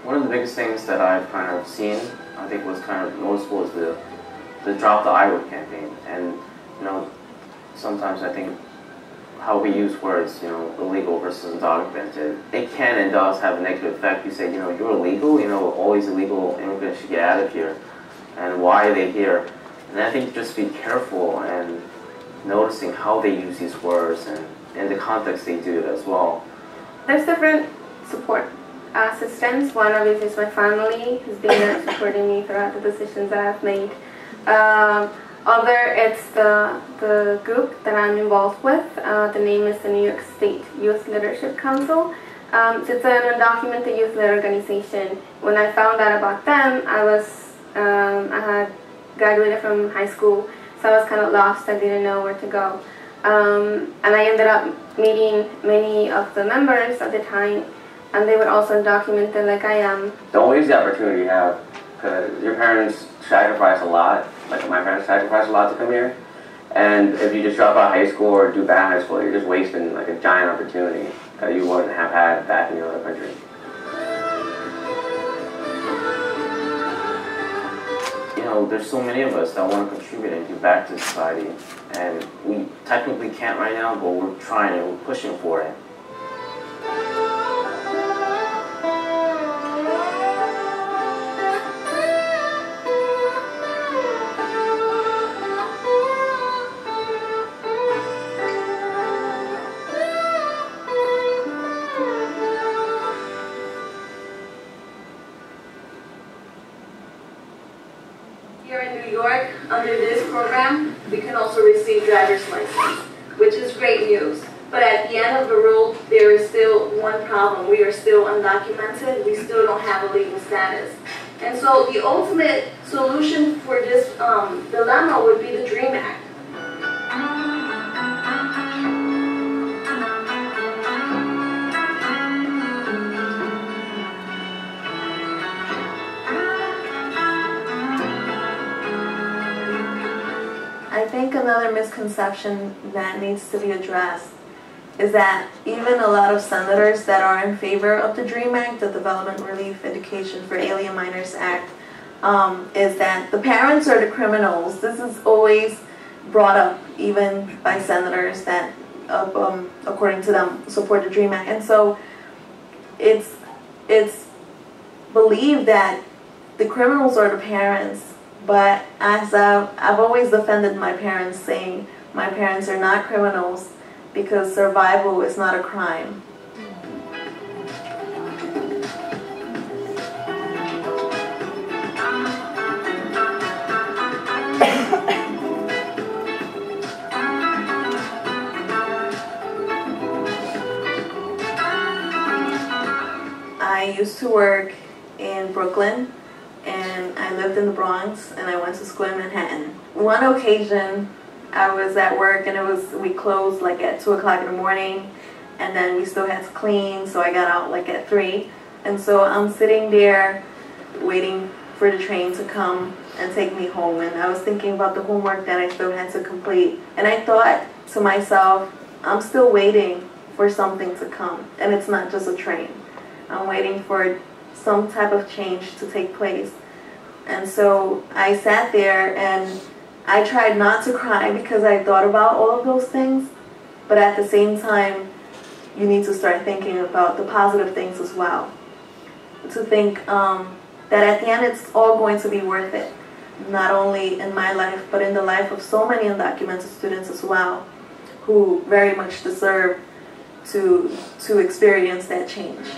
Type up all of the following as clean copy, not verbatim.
One of the biggest things that I've kind of seen, I think was kind of noticeable, is the Drop the I Word campaign. And, you know, sometimes I think how we use words, you know, illegal versus undocumented, it can and does have a negative effect. You say, you know, you're illegal, you know, all these illegal immigrants should get out of here. And why are they here? And I think just be careful and noticing how they use these words and in the context they do it as well. There's different support systems. One of it is my family who's been there supporting me throughout the decisions that I've made. Other, it's the group that I'm involved with. The name is the New York State Youth Leadership Council. So it's an undocumented youth-led organization. When I found out about them, I had graduated from high school, so I was kind of lost. I didn't know where to go. And I ended up meeting many of the members at the time, and they were also undocumented like I am. Don't use the opportunity you have, because your parents sacrifice a lot. Like my parents sacrificed a lot to come here. And if you just drop out of high school or do bad in high school, you're just wasting like a giant opportunity that you wouldn't have had back in your other country. You know, there's so many of us that want to contribute and give back to society. And we technically can't right now, but we're trying and we're pushing for it. Here in New York, under this program, we can also receive driver's license, which is great news. But at the end of the road, there is still one problem. We are still undocumented. We still don't have a legal status. And so the ultimate solution for this dilemma would be the DREAM Act. I think another misconception that needs to be addressed is that even a lot of senators that are in favor of the DREAM Act, the Development Relief Education for Alien Minors Act, is that the parents are the criminals. This is always brought up even by senators that, according to them, support the DREAM Act. And so it's believed that the criminals are the parents. But as I've always defended my parents, saying my parents are not criminals because survival is not a crime. I used to work in Brooklyn, and I lived in the Bronx, and I went to school in Manhattan. One occasion, I was at work, and we closed like at 2 o'clock in the morning, and then we still had to clean, so I got out like at 3. And so I'm sitting there waiting for the train to come and take me home, and I was thinking about the homework that I still had to complete. And I thought to myself, I'm still waiting for something to come, and it's not just a train. I'm waiting for some type of change to take place. And so I sat there and I tried not to cry because I thought about all of those things, but at the same time you need to start thinking about the positive things as well. To think that at the end it's all going to be worth it, not only in my life but in the life of so many undocumented students as well, who very much deserve to experience that change.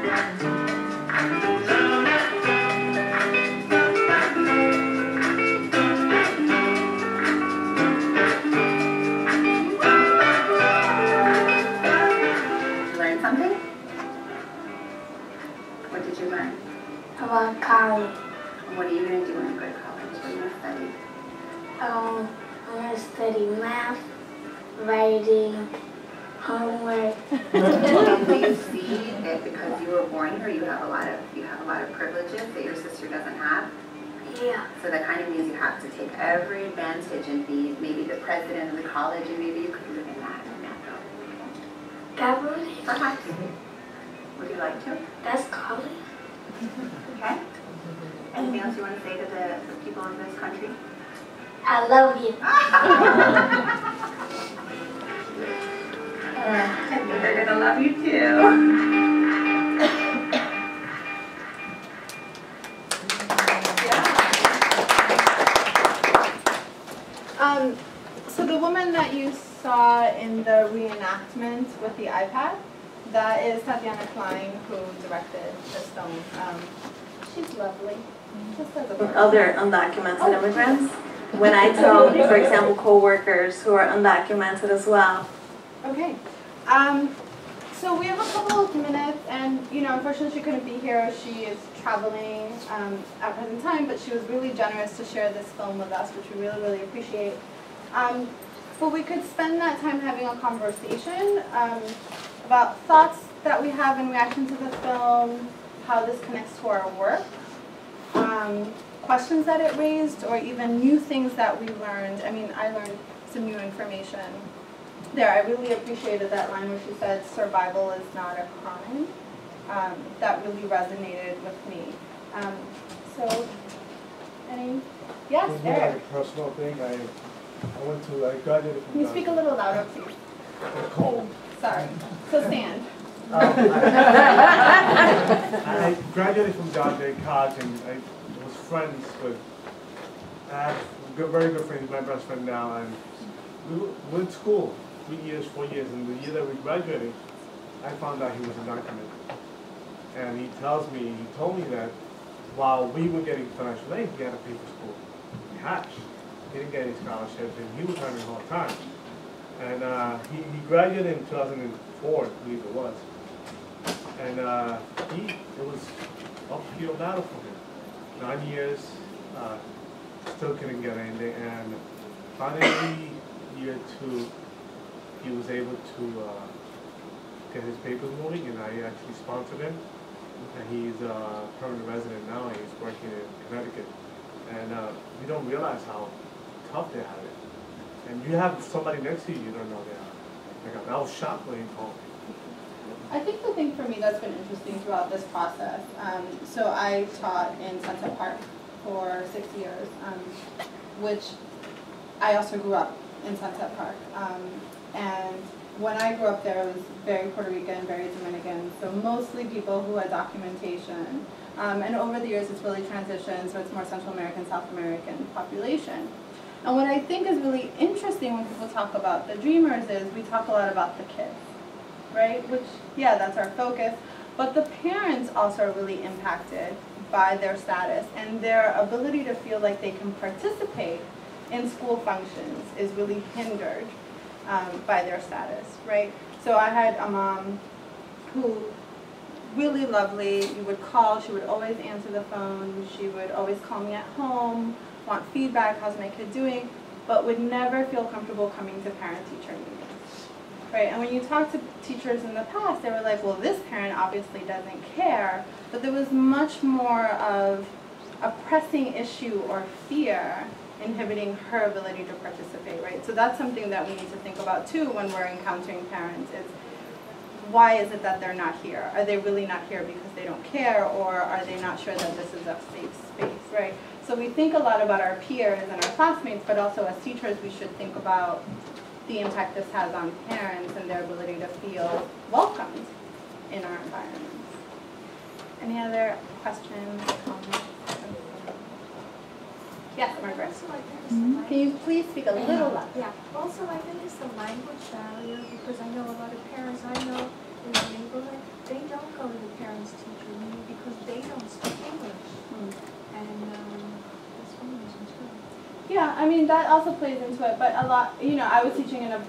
Learn something? What did you learn? About college. What are you going to do when you go to college? What are you going to study? I'm going to study math, writing, homework. And do you see that because you were born here, you have a lot of privileges that your sister doesn't have? Yeah. So that kind of means you have to take every advantage and be maybe the president of the college, and maybe you could live in that building. That building? Perhaps. Would you like to? That's college. Okay. Anything else you want to say to the people of this country? I love you. I think they're gonna love you too. So the woman that you saw in the reenactment with the iPad, that is Tatiana Klein, who directed this film. She's lovely. Just as a person. Other undocumented immigrants. When I tell, for example, co-workers who are undocumented as well. Okay. So we have a couple of minutes, and unfortunately she couldn't be here. She is traveling at present time, but she was really generous to share this film with us, which we really, really appreciate. But we could spend that time having a conversation about thoughts that we have in reaction to the film, how this connects to our work, questions that it raised, or even new things that we learned. I mean, I learned some new information there. I really appreciated that line where she said, "Survival is not a crime." That really resonated with me. So, yes, It's Eric. like a personal thing. I graduated from. Can you speak a little louder, please? It's cold. Sorry. So stand. I graduated from John Jay College, and I was friends with. I have very good friends. My best friend now, and we went to school 3 years, 4 years, and the year that we graduated, I found out he was undocumented. And he told me that while we were getting financial aid, he had to pay for school cash. He didn't get any scholarships, and he was having a hard time. And he graduated in 2004, I believe it was. And it was uphill battle for him. 9 years, still couldn't get anything. And finally, year 2, he was able to get his papers moving, and I actually sponsored him. And he's a permanent resident now, and he's working in Connecticut. And we don't realize how tough they have it. And you have somebody next to you, you don't know they are. Like, I was shocked when he called me. I think the thing for me that's been interesting throughout this process, so I taught in Sunset Park for 6 years, which I also grew up in Sunset Park. And when I grew up there, it was very Puerto Rican, very Dominican, so mostly people who had documentation. And over the years, it's really transitioned, so it's more Central American, South American population. And what I think is really interesting when people talk about the Dreamers is we talk a lot about the kids, right? Which, yeah, that's our focus. But the parents also are really impacted by their status, and their ability to feel like they can participate in school functions is really hindered by their status, right? So I had a mom who, really lovely, you would call, she would always answer the phone, she would always call me at home, want feedback, how's my kid doing, but would never feel comfortable coming to parent-teacher meetings, right? And when you talk to teachers in the past, they were like, well, this parent obviously doesn't care, but there was much more of a pressing issue or fear inhibiting her ability to participate, right? So that's something that we need to think about too when we're encountering parents is, why is it that they're not here? Are they really not here because they don't care, or are they not sure that this is a safe space, right? So we think a lot about our peers and our classmates, but also as teachers we should think about the impact this has on parents and their ability to feel welcomed in our environments. Any other questions, comments? Yes, Margaret. Can you please speak a little louder? Yeah. Also, I think it's the language barrier, because I know a lot of parents I know in the neighborhood, they don't go to the parents-teacher meeting because they don't speak English. And that's one reason too. Yeah, I mean, that also plays into it, but a lot, you know, I was teaching in a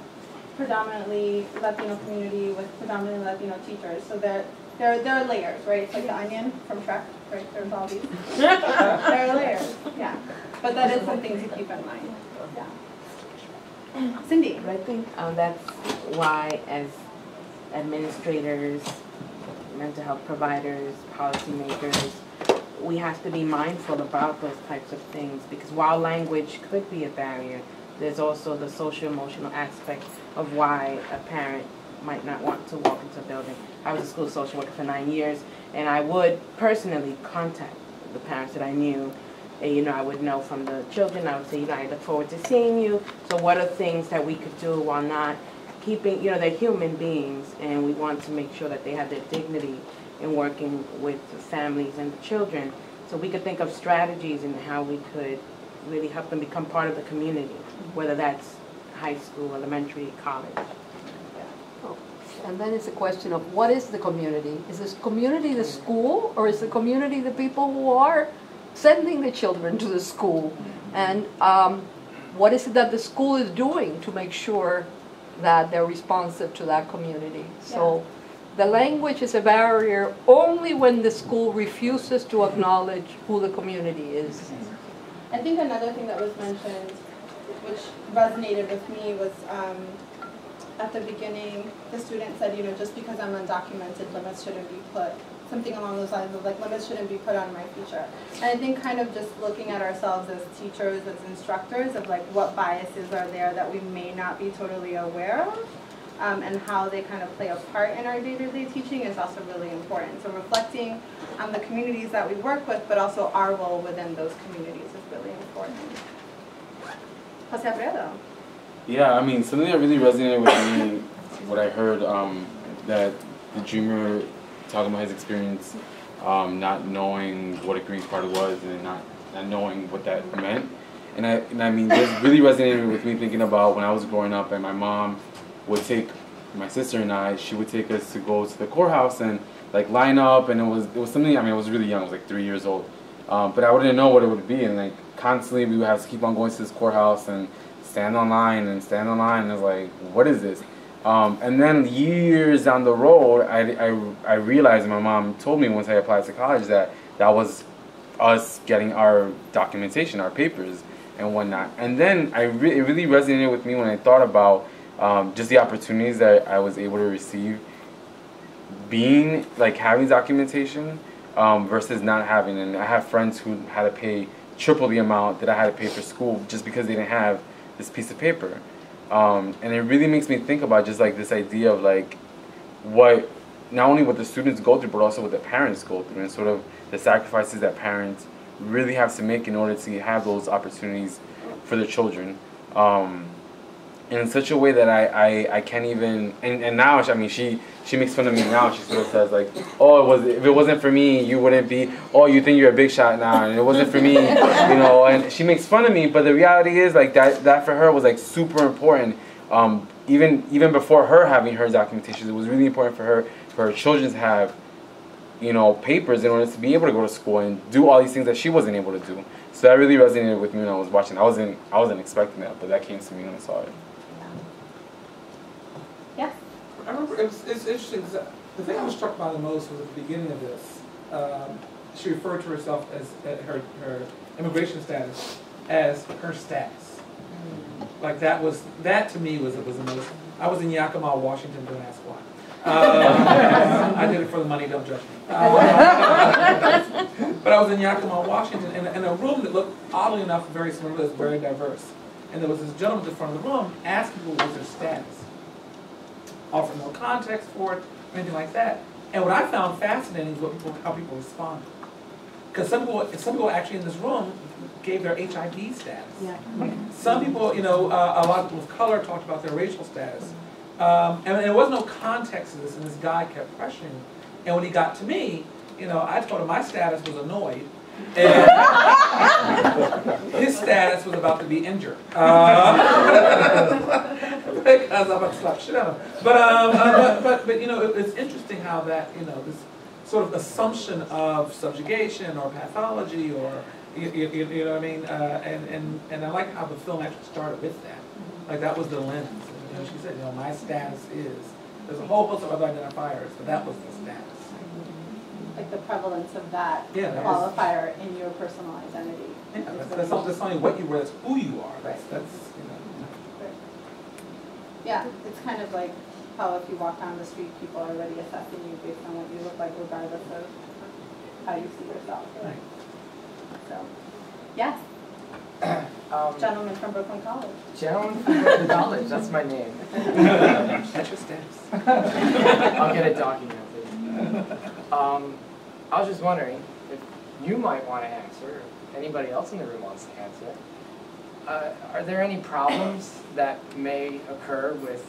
predominantly Latino community with predominantly Latino teachers, so there are layers, right? It's like the onion from Shrek, right? There's all these. There are layers, yeah. But that is something to keep in mind. Yeah. Cindy. I think that's why, as administrators, mental health providers, policymakers, we have to be mindful about those types of things, because while language could be a barrier, there's also the social-emotional aspect of why a parent might not want to walk into a building. I was a school social worker for 9 years, and I would personally contact the parents that I knew. And, you know, I would know from the children, I would say, you know, I look forward to seeing you. So what are things that we could do while not keeping, you know, they're human beings, and we want to make sure that they have their dignity in working with the families and the children. So we could think of strategies and how we could really help them become part of the community, whether that's high school, elementary, college. And then it's a question of what is the community? Is this community the school, or is the community the people who are sending the children to the school? And what is it that the school is doing to make sure that they're responsive to that community? So the language is a barrier only when the school refuses to acknowledge who the community is. I think another thing that was mentioned, which resonated with me, was at the beginning, the student said, you know, just because I'm undocumented, limits shouldn't be put, something along those lines of like, limits shouldn't be put on my future. And I think kind of just looking at ourselves as teachers, as instructors, of like what biases are there that we may not be totally aware of, and how they kind of play a part in our day-to-day teaching is also really important. So reflecting on the communities that we work with, but also our role within those communities is really important. Jose Alfredo. Yeah, I mean, something that really resonated with me, what I heard, that the dreamer talking about his experience, not knowing what a Green Card was and not knowing what that meant. And I mean, this really resonated with me thinking about when I was growing up and my mom would take my sister and I, she would take us to go to the courthouse and like line up, and it was something, I mean, I was really young, I was like 3 years old. But I wouldn't know what it would be, and like constantly we would have to keep on going to this courthouse and stand on line, and it was like, what is this? And then years down the road, I realized, and my mom told me once I applied to college, that was us getting our documentation, our papers and whatnot. And then it really resonated with me when I thought about just the opportunities that I was able to receive being, like, having documentation versus not having. And I have friends who had to pay triple the amount that I had to pay for school just because they didn't have this piece of paper. And it really makes me think about just like this idea of like what, not only what the students go through, but also what the parents go through, and sort of the sacrifices that parents really have to make in order to have those opportunities for their children. In such a way that I can't even, and now, I mean, she makes fun of me now. She sort of says like, oh, if it wasn't for me, you wouldn't be, oh, you think you're a big shot now, and it wasn't for me, you know, and she makes fun of me, but the reality is like that for her was like super important. Even before her having her documentation, it was really important for her children to have, you know, papers in order to be able to go to school and do all these things that she wasn't able to do. So that really resonated with me when I was watching. I wasn't expecting that, but that came to me when I saw it. Yeah. I remember it's interesting because the thing I was struck by the most was at the beginning of this. She referred to herself as her immigration status as her status. Like that to me was the most. I was in Yakima, Washington. Don't ask why. I did it for the money. Don't judge me. But I was in Yakima, Washington, in a room that looked, oddly enough, very similar, but very diverse. And there was this gentleman at the front of the room asking people what was their status, offered no context for it, or anything like that. And what I found fascinating is how people responded. Because some people actually in this room gave their HIV status. Yeah. Some people, you know, a lot of people of color talked about their racial status. And there was no context to this, and this guy kept questioning. And when he got to me, you know, I told him my status was annoyed, and his status was about to be injured. Because I'm about to slap shit out of him. But you know, it's interesting how that, you know, this sort of assumption of subjugation or pathology or, you know what I mean? And I like how the film actually started with that. Like that was the lens. You know, she said, you know, my status is, there's a whole host of other identifiers, but that was the status. Like the prevalence of that Yeah, that qualifier in your personal identity. Yeah, that's not only what you were, that's who you are. That's you know. Right. Yeah, it's kind of like how if you walk down the street, people are already assessing you based on what you look like, regardless of how you see yourself. Right. So, yes. Gentleman from Brooklyn College. Gentleman from Brooklyn College, that's my name. That's your status. I'll get it documented. I was just wondering if you might want to answer, or anybody else in the room wants to answer. Are there any problems that may occur with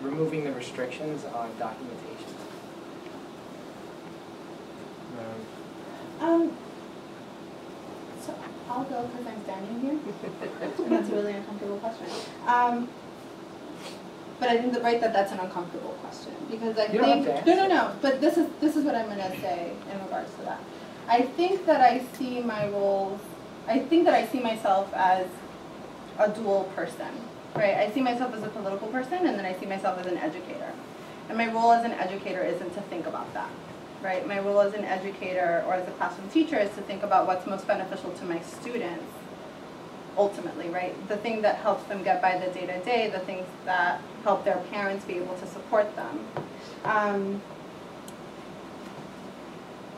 removing the restrictions on documentation? So I'll go because I'm standing here. That's a really uncomfortable question. But I think that's an uncomfortable question because I think no. But this is what I'm going to say in regards to that. I think that I see my roles. I think that I see myself as a dual person, right? I see myself as a political person, and then I see myself as an educator. And my role as an educator isn't to think about that, right? My role as an educator or as a classroom teacher is to think about what's most beneficial to my students. Ultimately, right? The thing that helps them get by the day-to-day, the things that help their parents be able to support them.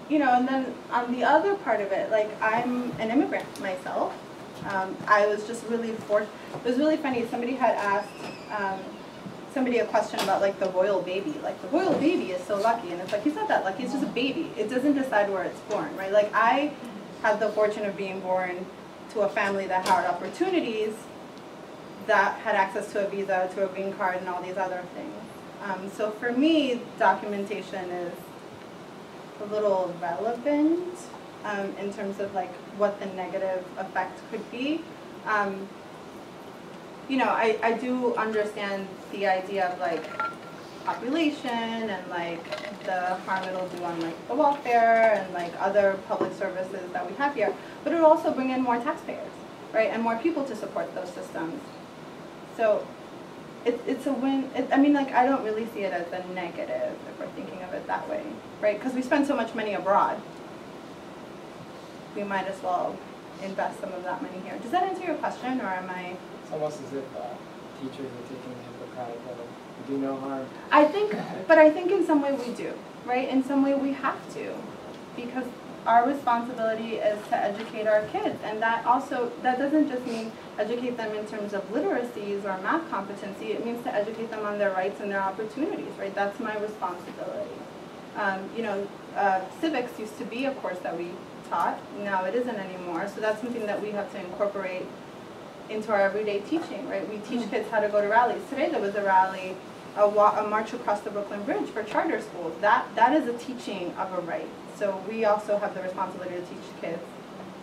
You know, and then on the other part of it, like I'm an immigrant myself. I was just really it was really funny. Somebody had asked somebody a question about like the royal baby. Like the royal baby is so lucky, and it's like he's not that lucky. It's just a baby. It doesn't decide where it's born, right? Like I had the fortune of being born to a family that had opportunities, that had access to a visa, to a green card, and all these other things. So for me, documentation is a little relevant in terms of like what the negative effect could be. You know, I do understand the idea of like population and like the harm it'll do on like the welfare and like other public services that we have here, but it'll also bring in more taxpayers, right, and more people to support those systems. So it's a win. I mean, like I don't really see it as a negative if we're thinking of it that way, right? Because we spend so much money abroad, we might as well invest some of that money here. Does that answer your question, or am I? It's almost as if teachers are taking the Hippocratic oath. Do no harm. I think, but I think in some way we do, right? In some way we have to, because our responsibility is to educate our kids, and that doesn't just mean educate them in terms of literacies or math competency. It means to educate them on their rights and their opportunities, right? That's my responsibility. You know, civics used to be a course that we taught. Now it isn't anymore. So that's something that we have to incorporate into our everyday teaching, right? We teach kids how to go to rallies. Today there was a rally, a march across the Brooklyn Bridge for charter schools. That is a teaching of a right. So we also have the responsibility to teach kids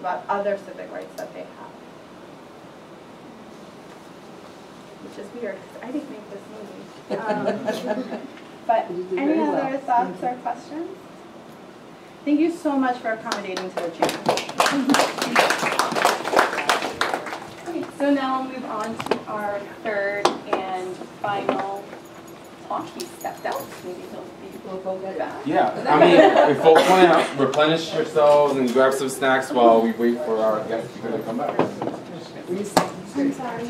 about other civic rights that they have. Which is weird, because I didn't make this movie. But any other thoughts or questions? Thank you so much for accommodating to the channel. Okay, so now we'll move on to our third and final talk. He stepped out. Maybe we'll go get back. Yeah, I mean, if folks want to replenish yourselves and grab some snacks while we wait for our guests to come back. I'm sorry.